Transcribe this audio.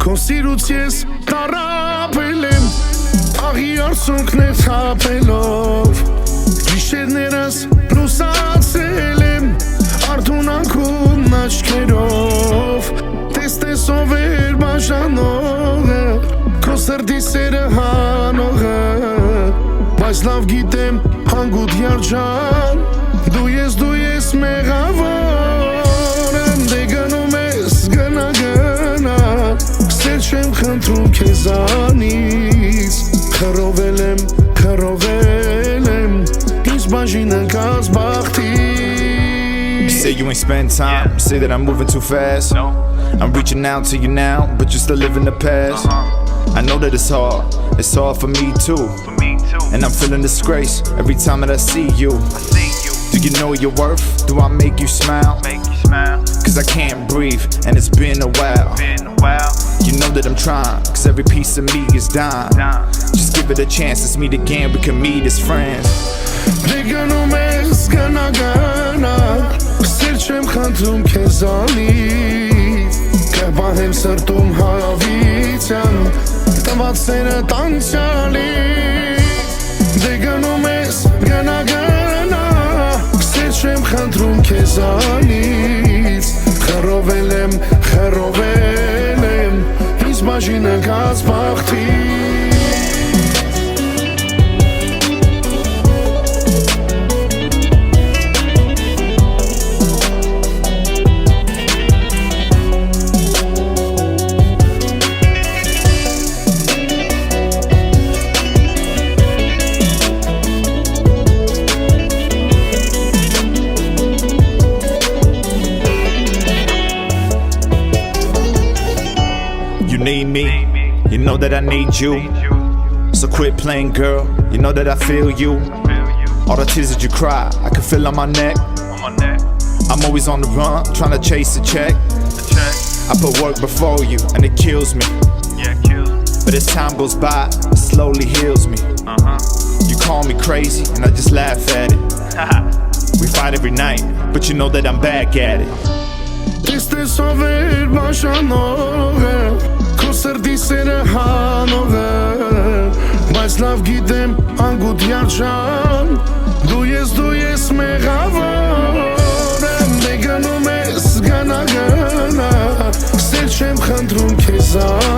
Քո սիրուց ես տառապել եմ աղի արցունքներ թափելով Գիշերներս լուսացել եմ արթունանքուն աչքերով Տեստեսով էր բաժանողը Քո սրտի սերը հանողը Բայց լավ գիտեմ հանգուտ երջան Դու ես մեղավոր Դե գնում ես գնա Սեր չեմ խնդրում քեզանից Խռովել եմ Ինձ բաժին ընկած բախտից You say you ain't spend time, you say that I'm moving too fast I'm reaching out to you now, but you still live in the past I know that it's hard for me too And I'm feeling disgrace every time that I see you Do you know your worth? Do I make you smile? Cause I can't breathe and it's been a while You know that I'm trying, cause every piece of me is dying Just give it a chance, let's meet again, we can meet as friends Դե գնում ես գնա Սեր չեմ խնդրում քեզանից Կպահեմ սրտում հավիտյան Տված սերը տանցյալի Դե գնում ես գնա Սեր չեմ խնդրում քեզանից Խռովել եմ Ինձ բաժին ընկած բախտից You need me, you know that I need you So quit playing girl, you know that I feel you All the tears that you cry, I can feel on my neck I'm always on the run, trying to chase a check I put work before you, and it kills me But as time goes by, it slowly heals me You call me crazy, and I just laugh at it We fight every night, but you know that I'm back at it Տեստեսով էր բաժանողը Քո սրտի սերը հանողը Բայց լավ գիտեմ անգուտ երջան Դու ես մեղավոր Դե գնում ես գնա Սեր չեմ խնդրում քեզան